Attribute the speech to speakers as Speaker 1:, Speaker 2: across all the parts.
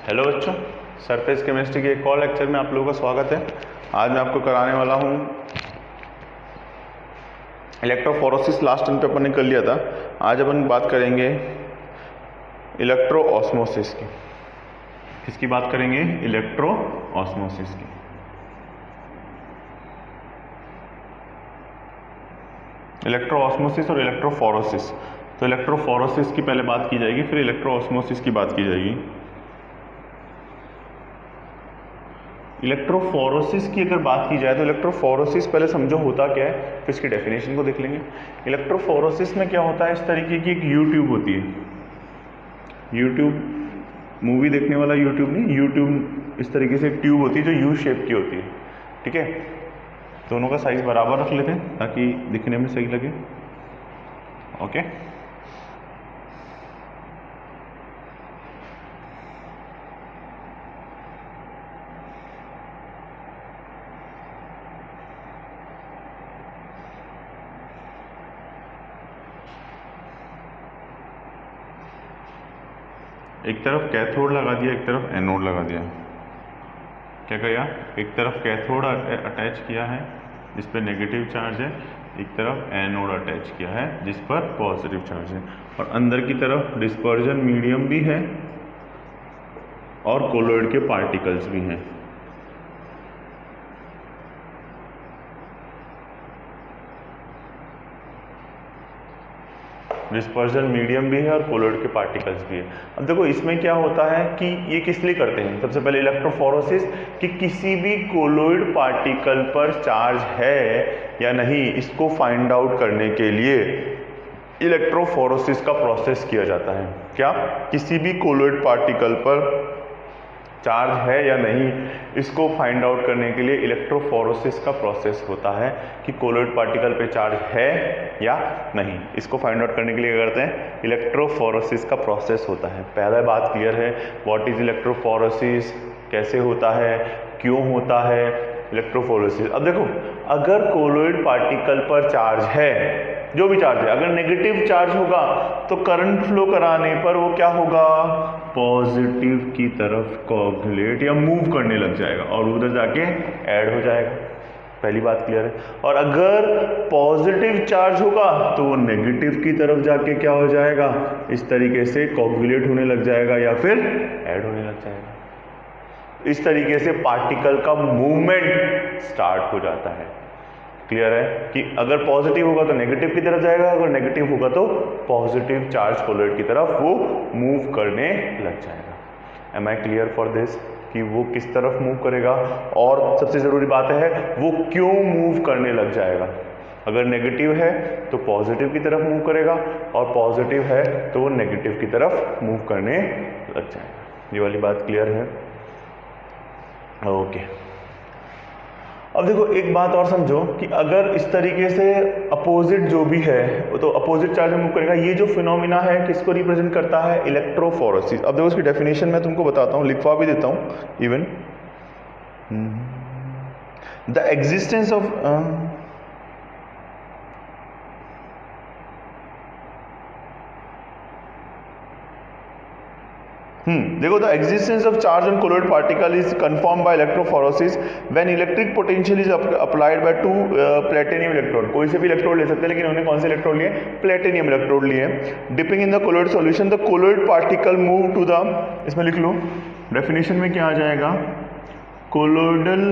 Speaker 1: Hello बच्चों, surface chemistry के एक और लेक्चर में आप लोगों का स्वागत है। आज मैं आपको कराने वाला हूँ इलेक्ट्रोफोरेसिस। लास्ट टाइम पे अपन ने कर लिया था। आज अपन बात करेंगे इलेक्ट्रो ऑस्मोसिस की। किसकी बात करेंगे? इलेक्ट्रो ऑस्मोसिस की। इलेक्ट्रो ऑस्मोसिस और इलेक्ट्रोफोरेसिस। तो इलेक्ट्रोफोरेसिस की पहले बात की जाएगी, फिर इलेक्ट्रो ऑस्मोसिस की बात की जाएगी। इलेक्ट्रोफोरेसिस की अगर बात की जाए तो इलेक्ट्रोफोरेसिस पहले समझो होता क्या है, फिर इसकी डेफिनेशन को देख लेंगे। इलेक्ट्रोफोरेसिस में क्या होता है, इस तरीके की एक यूट्यूब होती है। यूट्यूब मूवी देखने वाला यूट्यूब नहीं, यूट्यूब इस तरीके से एक ट्यूब होती है जो यू शेप की होती है। ठीक है, दोनों का साइज बराबर रख लेते हैं ताकि दिखने में सही लगे। ओके, एक तरफ कैथोड लगा दिया, एक तरफ एनोड लगा दिया। क्या किया? एक तरफ कैथोड अटैच किया है जिस पर नेगेटिव चार्ज है, एक तरफ एनोड अटैच किया है जिस पर पॉजिटिव चार्ज है, और अंदर की तरफ डिस्पर्जन मीडियम भी है और कोलॉइड के पार्टिकल्स भी हैं। डिस्पर्जन मीडियम भी है और कोलॉइड के पार्टिकल्स भी है। अब देखो इसमें क्या होता है कि ये किस लिए करते हैं? सबसे पहले इलेक्ट्रोफोरेसिस कि किसी भी कोलॉइड पार्टिकल पर चार्ज है या नहीं, इसको फाइंड आउट करने के लिए इलेक्ट्रोफोरेसिस का प्रोसेस किया जाता है। क्या? किसी भी कोलॉइड पार्टिकल पर चार्ज है या नहीं, इसको फाइंड आउट करने के लिए इलेक्ट्रोफोरेसिस का प्रोसेस होता है कि कोलॉइड पार्टिकल पे चार्ज है या नहीं। इसको फाइंड आउट करने के लिए क्या करते हैं? इलेक्ट्रोफोरेसिस का प्रोसेस होता है। पहला बात क्लियर है, व्हाट इज इलेक्ट्रोफोरेसिस, कैसे होता है, क्यों होता है इलेक्ट्रोफोरेसिस। अब देखो, अगर कोलॉइड पार्टिकल पर चार्ज है, जो भी चार्ज है, अगर नेगेटिव चार्ज होगा तो करंट फ्लो कराने पर वो क्या होगा? पॉजिटिव की तरफ कोगुलेट या मूव करने लग जाएगा और उधर जाके ऐड हो जाएगा। पहली बात क्लियर है। और अगर पॉजिटिव चार्ज होगा तो वो नेगेटिव की तरफ जाके क्या हो जाएगा? इस तरीके से कोगुलेट होने लग जाएगा या फिर ऐड होने लग जाएगा। इस तरीके से पार्टिकल का मूवमेंट स्टार्ट हो जाता है। क्लियर है कि अगर पॉजिटिव होगा तो नेगेटिव की तरफ जाएगा, अगर नेगेटिव होगा तो पॉजिटिव चार्ज कोलॉइड की तरफ वो मूव करने लग जाएगा। Am I clear for this कि वो किस तरफ मूव करेगा, और सबसे जरूरी बात है वो क्यों मूव करने लग जाएगा। अगर नेगेटिव है तो पॉजिटिव की तरफ मूव करेगा, और पॉजिटिव है तो वो नेगेटिव की तरफ मूव करने लग जाएगा। ये वाली बात क्लियर है? ओके। अब देखो एक बात और समझो कि अगर इस तरीके से अपोजिट जो भी है वो तो अपोजिट चार्ज में मूव करेगा। ये जो फिनोमिना है किसको रिप्रेजेंट करता है? इलेक्ट्रोफोरेसिस। अब देखो इसकी डेफिनेशन मैं तुमको बताता हूँ, लिखवा भी देता हूँ इवन। द एग्जिस्टेंस ऑफ देखो, the existence of charge on colloid particle is confirm by electrophoresis when electric potential is applied by two platinum electrode. कोई से भी इलेक्ट्रोड ले सकते हैं, लेकिन उन्होंने कौन से इलेक्ट्रोड लिए? प्लेटिनियम इलेक्ट्रोड लिए। Dipping in the colloid solution the colloid particle move to the, इसमें लिख लो डेफिनेशन में क्या आ जाएगा? कोलॉइडल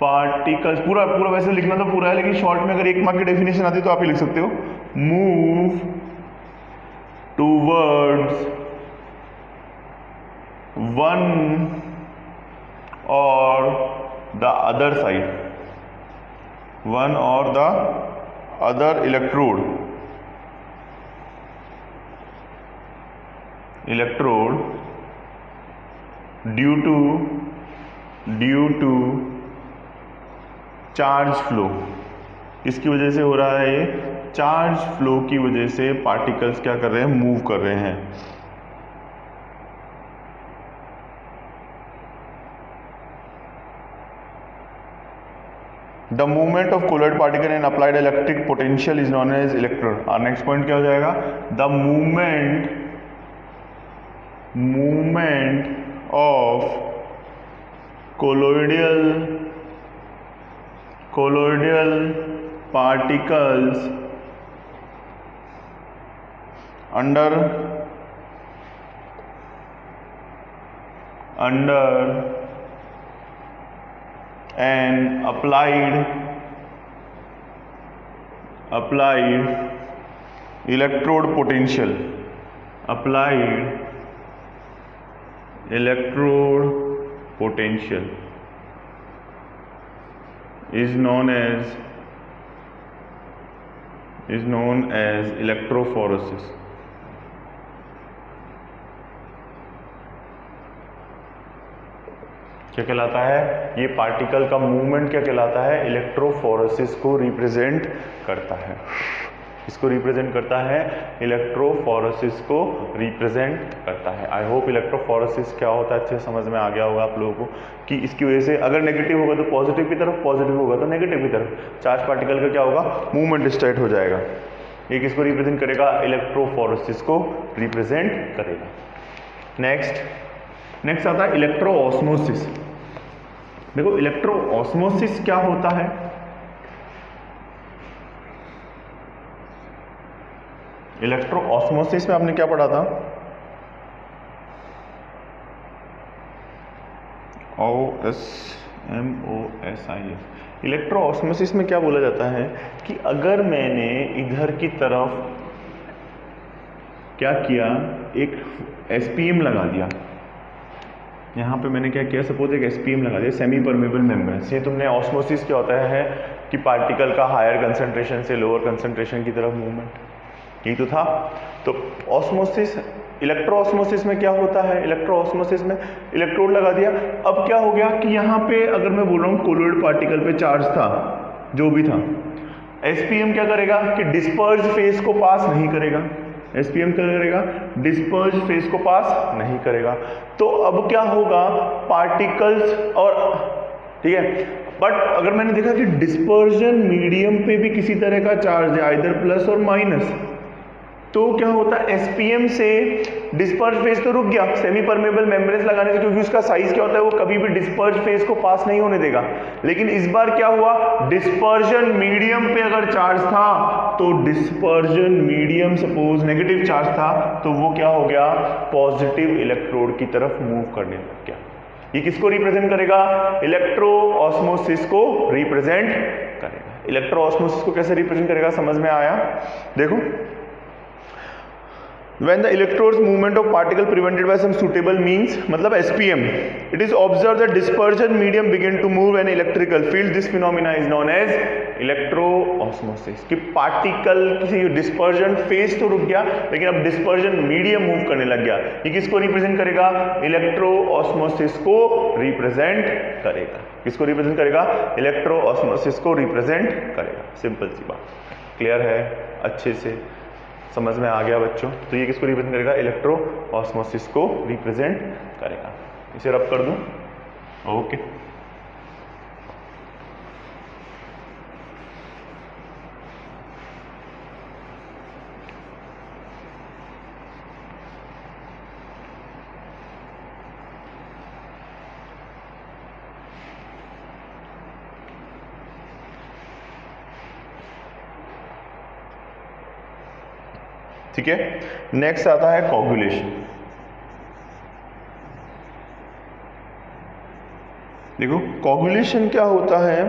Speaker 1: पार्टिकल्स, पूरा पूरा वैसे लिखना तो पूरा है, लेकिन शॉर्ट में अगर एक मार्क की डेफिनेशन आती है तो आप ही लिख सकते हो। Move towards one or the other side, one or the other electrode due to charge flow. किसकी वजह से हो रहा है? ये चार्ज फ्लो की वजह से पार्टिकल्स क्या कर रहे हैं? मूव कर रहे हैं। The movement of colloid particle in applied electric potential is known as electron। और नेक्स्ट पॉइंट क्या हो जाएगा? The movement movement of colloidal particles under an applied electrode potential is known as electrophoresis. क्या कहलाता है? ये पार्टिकल का movement क्या कहलाता है? इलेक्ट्रोफोरेसिस को रिप्रेजेंट करता है। इसको रिप्रेजेंट करता है, इलेक्ट्रोफोरेसिस को रिप्रेजेंट करता है। आई होप इलेक्ट्रोफोरेसिस क्या होता है अच्छे समझ में आ गया होगा आप लोगों को, कि इसकी वजह से अगर नेगेटिव होगा तो पॉजिटिव की तरफ, पॉजिटिव होगा तो नेगेटिव की तरफ चार्ज पार्टिकल का क्या होगा? मूवमेंट स्टार्ट हो जाएगा। ये किसको रिप्रेजेंट करेगा? इलेक्ट्रोफोरेसिस को रिप्रेजेंट करेगा। नेक्स्ट आता है इलेक्ट्रोऑस्मोसिस। देखो इलेक्ट्रोऑस्मोसिस क्या होता है? इलेक्ट्रोऑस्मोसिस में आपने क्या पढ़ा था? OSMOSIS। इलेक्ट्रोऑस्मोसिस में क्या बोला जाता है कि अगर मैंने इधर की तरफ क्या किया, एक SPM लगा दिया, यहाँ पे मैंने क्या किया, सपोज एक SPM लगा दिया, सेमी परमेबल मेम्ब्रेन। ये तुमने ऑस्मोसिस क्या होता है कि पार्टिकल का हायर कंसंट्रेशन से लोअर कंसंट्रेशन की तरफ मूवमेंट, यही तो था। तो ऑस्मोसिस, इलेक्ट्रोऑस्मोसिस में क्या होता है? इलेक्ट्रोऑस्मोसिस में इलेक्ट्रोड लगा दिया, अब क्या हो गया कि यहाँ पे अगर मैं बोल रहा हूँ कोलोइड पार्टिकल पे चार्ज था, जो भी था, SPM क्या करेगा कि डिस्पर्ज फेज को पास नहीं करेगा। SPM क्या करेगा? डिस्पर्ज फेज को पास नहीं करेगा। तो अब क्या होगा, पार्टिकल्स और ठीक है, बट अगर मैंने देखा कि डिस्पर्जन मीडियम पे भी किसी तरह का चार्ज है, आइदर प्लस और माइनस, तो क्या होता है, SPM से डिस्पर्ज फेज तो रुक गया सेमी परमेबल मेम्ब्रेन लगाने से, क्योंकि उसका साइज क्या होता है, वो कभी भी डिस्पर्ज फेज को पास नहीं होने देगा। लेकिन इस बार क्या हुआ, डिस्पर्जन मीडियम पे अगर चार्ज था तो dispersion medium suppose negative charge था, तो वो क्या हो गया, पॉजिटिव इलेक्ट्रोड की तरफ मूव करने लग गया। ये किसको रिप्रेजेंट करेगा? इलेक्ट्रोऑस्मोसिस को रिप्रेजेंट करेगा। इलेक्ट्रोऑस्मोसिस को कैसे रिप्रेजेंट करेगा, समझ में आया? देखो, when the electrodes movement of particle prevented by some suitable means, मतलब SPM, it is observed that dispersion medium begin to move an electrical field. This phenomena is known as electroosmosis। कि particle किसी dispersion phase तो रुक गया, लेकिन अब dispersion medium move करने लग गया। ये किसको रिप्रेजेंट करेगा? इलेक्ट्रोऑस्मोसिस को रिप्रेजेंट करेगा। किसको रिप्रेजेंट करेगा? इलेक्ट्रोऑस्मोसिस को रिप्रेजेंट करेगा। सिंपल सी बात, क्लियर है, अच्छे से समझ में आ गया बच्चों? तो ये किसको रिप्रेजेंट करेगा? इलेक्ट्रोऑस्मोसिस को रिप्रेजेंट करेगा। इसे रब कर दूं, ओके। ठीक है, नेक्स्ट आता है कोगुलेशन। देखो कोगुलेशन क्या होता है?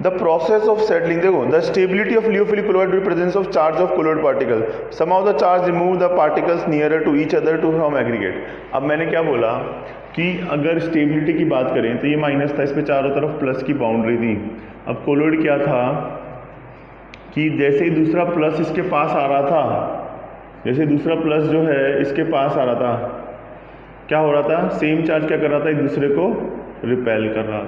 Speaker 1: द प्रोसेस ऑफ सेटलिंग, देखो, the stability of lyophilic colloid with presence of charge of colloid particle, some of the charge remove the particles nearer to each other to form aggregate. अब मैंने क्या बोला कि अगर स्टेबिलिटी की बात करें तो ये माइनस था, इस पे चारों तरफ प्लस की बाउंड्री थी। अब कोलोइड क्या था कि जैसे ही दूसरा प्लस इसके पास आ रहा था, जैसे दूसरा प्लस जो है इसके पास आ रहा था, क्या हो रहा था, सेम चार्ज क्या कर रहा था, एक दूसरे को रिपेल कर रहा था।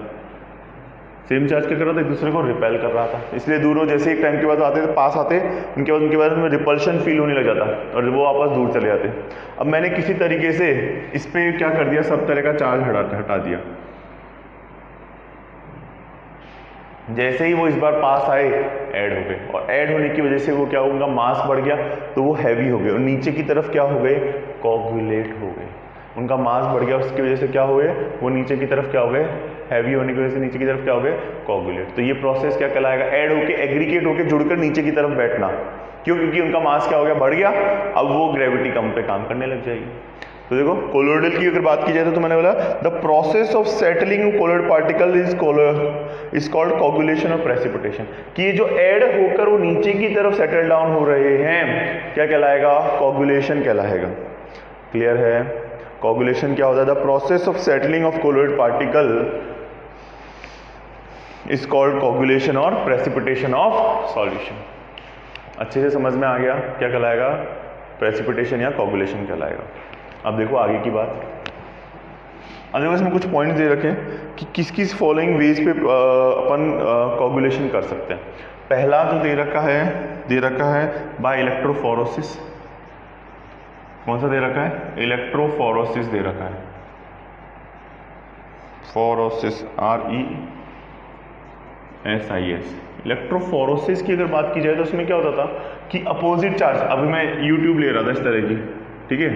Speaker 1: सेम चार्ज क्या कर रहा था, एक दूसरे को रिपेल कर रहा था। इसलिए दूर हो, जैसे एक टाइम के बाद आते थे, पास आते, उनके बाद में रिपल्शन फील होने लग जाता और वो वापस दूर चले जाते। अब मैंने किसी तरीके से इस पर क्या कर दिया, सब तरह का चार्ज हटा दिया। जैसे ही वो इस बार पास आए, ऐड हो गए, और ऐड होने की वजह से वो क्या होगा, मास बढ़ गया, तो वो हैवी हो गए और नीचे की तरफ क्या हो गए, कोगुलेट हो गए। उनका मास बढ़ गया, उसकी वजह से क्या हुए, वो नीचे की तरफ क्या हो गए, हैवी होने की वजह से नीचे की तरफ क्या हो गए, कोगुलेट। तो ये प्रोसेस क्या कहलाएगा, ऐड होके एग्रीगेट होके जुड़कर नीचे की तरफ बैठना। क्यों, क्योंकि उनका मास क्या हो गया, बढ़ गया, अब वो ग्रेविटी कम पे काम करने लग जाएगी। तो देखो कोलोइडल की अगर बात की जाए तो मैंने बोला the process of settling colloid particle is called coagulation और प्रेसिपिटेशन, कि ये जो ऐड होकर वो नीचे की तरफ सेटल डाउन हो रहे हैं क्या कहलाएगा, कोगुलेशन कहलाएगा। क्लियर है, कोगुलेशन क्या होता है, the process of settling of colloid particle is called coagulation और प्रेसिपिटेशन ऑफ सॉल्यूशन। अच्छे से समझ में आ गया क्या कहलाएगा, प्रेसिपिटेशन या कोगुलेशन कहलाएगा। अब देखो आगे की बात, अब देखो इसमें कुछ पॉइंट्स दे रखे हैं कि किस किस फॉलोइंग वेज पे अपन कोगुलेशन कर सकते हैं। पहला जो दे रखा है बाय इलेक्ट्रोफोरोसिस। कौन सा दे रखा है, इलेक्ट्रोफोरोसिस दे रखा है, फोरोसिस, RESIS। इलेक्ट्रोफोरोसिस की अगर बात की जाए तो उसमें क्या होता था कि अपोजिट चार्ज, अभी मैं यूट्यूब ले रहा था इस तरह की, ठीक है,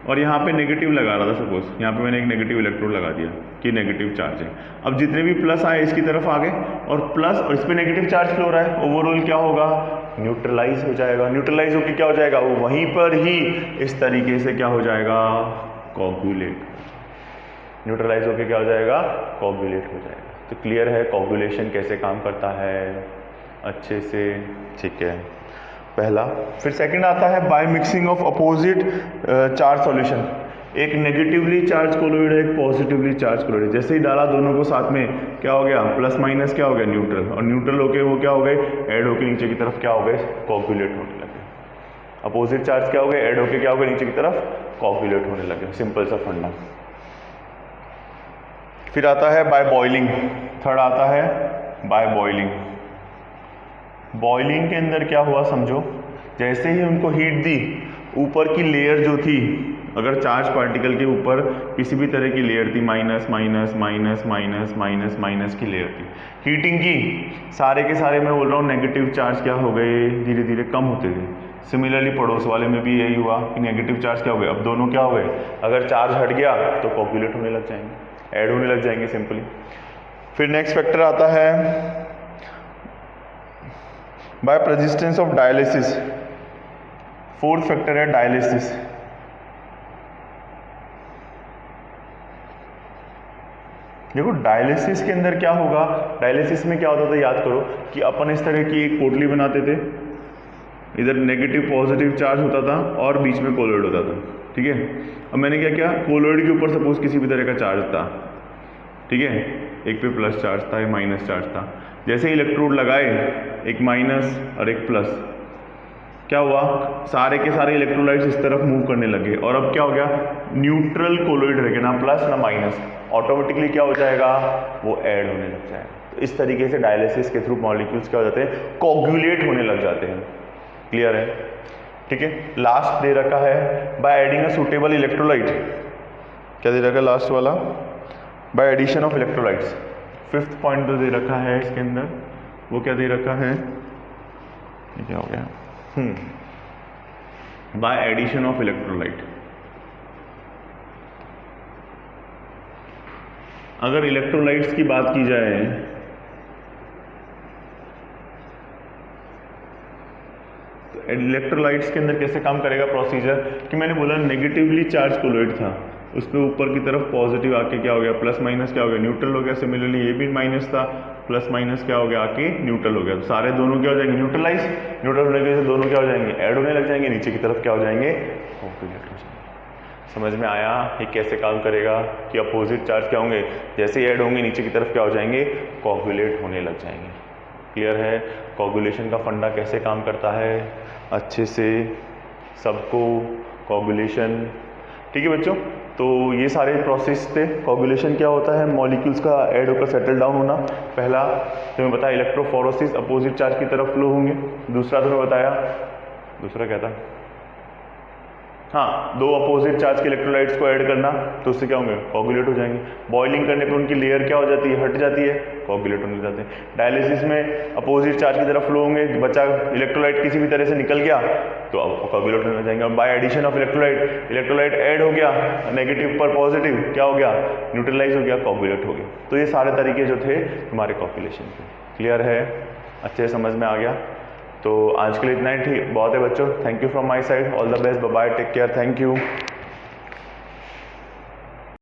Speaker 1: और यहाँ पे नेगेटिव लगा रहा था, सपोज यहाँ पे मैंने एक नेगेटिव इलेक्ट्रोड लगा दिया कि नेगेटिव चार्ज है। अब जितने भी प्लस आए इसकी तरफ आ गए और प्लस, और इस पे नेगेटिव चार्ज फ्लो हो रहा है, ओवरऑल क्या होगा, न्यूट्रलाइज हो जाएगा। न्यूट्रलाइज होकर क्या हो जाएगा, वो वहीं पर ही इस तरीके से क्या हो जाएगा, कोगुलेट। न्यूट्रलाइज होकर क्या हो जाएगा, कोगुलेट हो जाएगा। तो क्लियर है कोगुलेशन कैसे काम करता है अच्छे से, ठीक है, पहला। फिर सेकंड आता है by mixing of opposite charge solution. एक नेगेटिवली चार्ज कोलोइड है, एक पॉजिटिवली चार्ज कोलोइड है, जैसे ही डाला दोनों को साथ में क्या हो गया, प्लस माइनस क्या हो गया, न्यूट्रल, और न्यूट्रल होके वो क्या हो गए, ऐड होके नीचे की तरफ क्या हो गए, कोगुलेट होने लगे। अपोजिट चार्ज क्या हो गए, ऐड होके क्या हो गए, नीचे की तरफ कोगुलेट होने लगे। सिंपल सा फंडा। फिर आता है बाय बॉइलिंग, थर्ड आता है बाय बॉइलिंग। बॉइलिंग के अंदर क्या हुआ समझो, जैसे ही उनको हीट दी, ऊपर की लेयर जो थी, अगर चार्ज पार्टिकल के ऊपर किसी भी तरह की लेयर थी, minus minus minus minus minus minus की लेयर थी, हीटिंग की, सारे के सारे मैं बोल रहा हूँ नेगेटिव चार्ज क्या हो गए, धीरे धीरे कम होते थे। सिमिलरली पड़ोस वाले में भी यही हुआ कि नेगेटिव चार्ज क्या हो गए, अब दोनों क्या हो गए, अगर चार्ज हट गया तो कोगुलेट होने लग जाएंगे, ऐड होने लग जाएंगे सिंपली। फिर नेक्स्ट फैक्टर आता है by resistance of dialysis. Fourth factor है डायलिसिस। देखो डायलिसिस के अंदर क्या होगा, डायलिसिस में क्या होता था याद करो कि अपन इस तरह की एक पोटली बनाते थे, इधर नेगेटिव पॉजिटिव चार्ज होता था और बीच में कोलोइड होता था, ठीक है। अब मैंने क्या किया, कोलोइड के ऊपर सपोज किसी भी तरह का चार्ज था, ठीक है, एक पे प्लस चार्ज था, एक माइनस चार्ज था, जैसे इलेक्ट्रोड लगाए, एक माइनस और एक प्लस, क्या हुआ, सारे के सारे इलेक्ट्रोलाइट्स इस तरफ मूव करने लगे, और अब क्या हो गया, न्यूट्रल कोलोइड रह गया, ना प्लस ना माइनस, ऑटोमेटिकली क्या हो जाएगा, वो ऐड होने लग जाएगा। तो इस तरीके से डायलिसिस के थ्रू मॉलिक्यूल्स क्या हो जाते हैं, कोगुलेट होने लग जाते हैं। क्लियर है, ठीक है। लास्ट दे रखा है by adding a suitable electrolyte. क्या दे रखा है लास्ट वाला, by addition of electrolytes. Fifth point जो दे रखा है इसके अंदर, वो क्या दे रखा है, ये क्या हो गया, बाय एडिशन ऑफ इलेक्ट्रोलाइट। अगर इलेक्ट्रोलाइट्स की बात की जाए तो इलेक्ट्रोलाइट्स के अंदर कैसे काम करेगा प्रोसीजर, कि मैंने बोला नेगेटिवली चार्ज कोलोइड था, उस पर ऊपर की तरफ पॉजिटिव आके क्या हो गया, प्लस माइनस क्या हो गया, न्यूट्रल हो गया। सिमिलरली ये भी माइनस था, प्लस माइनस क्या हो गया, आके न्यूट्रल हो गया। तो सारे दोनों क्या हो जाएंगे, न्यूट्रलाइज, न्यूट्रल होने की वजह से दोनों क्या हो जाएंगे, ऐड होने लग जाएंगे, नीचे की तरफ क्या हो जाएंगे, कोगुलेट हो जाएंगे। समझ में आया ये कैसे काम करेगा, कि अपोजिट चार्ज क्या होंगे, जैसे ही ऐड होंगे नीचे की तरफ क्या हो जाएंगे, कोगुलेट होने लग जाएंगे। क्लियर है, कोगुलेशन का फंडा कैसे काम करता है अच्छे से सबको, कोगुलेशन, ठीक है बच्चों। तो ये सारे प्रोसेस थे। कोगुलेशन क्या होता है, मॉलिक्यूल्स का ऐड होकर सेटल डाउन होना। पहला तुम्हें बताया इलेक्ट्रोफोरोसिस, अपोजिट चार्ज की तरफ फ्लो होंगे। दूसरा तुम्हें बताया, दूसरा क्या था, हाँ, दो अपोजिट चार्ज के इलेक्ट्रोलाइट्स को ऐड करना तो उससे क्या होंगे, कोगुलेट हो जाएंगे। बॉइलिंग करने पे उनकी लेयर क्या हो जाती है, हट जाती है, कोगुलेट होने जाते हैं। डायलिसिस में अपोजिट चार्ज की तरफ फ्लो होंगे, बचा इलेक्ट्रोलाइट किसी भी तरह से निकल गया तो अब कोगुलेट होने जाएंगे। और by addition of electrolyte add हो गया, नेगेटिव पर पॉजिटिव क्या हो गया, न्यूट्रलाइज हो गया, कोगुलेट हो गया। तो ये सारे तरीके जो थे हमारे कोगुलेशन के। क्लियर है, अच्छे समझ में आ गया। तो आज के लिए इतना ही ठीक बहुत है बच्चों। Thank you from my side, all the best, bye bye, take care, thank you.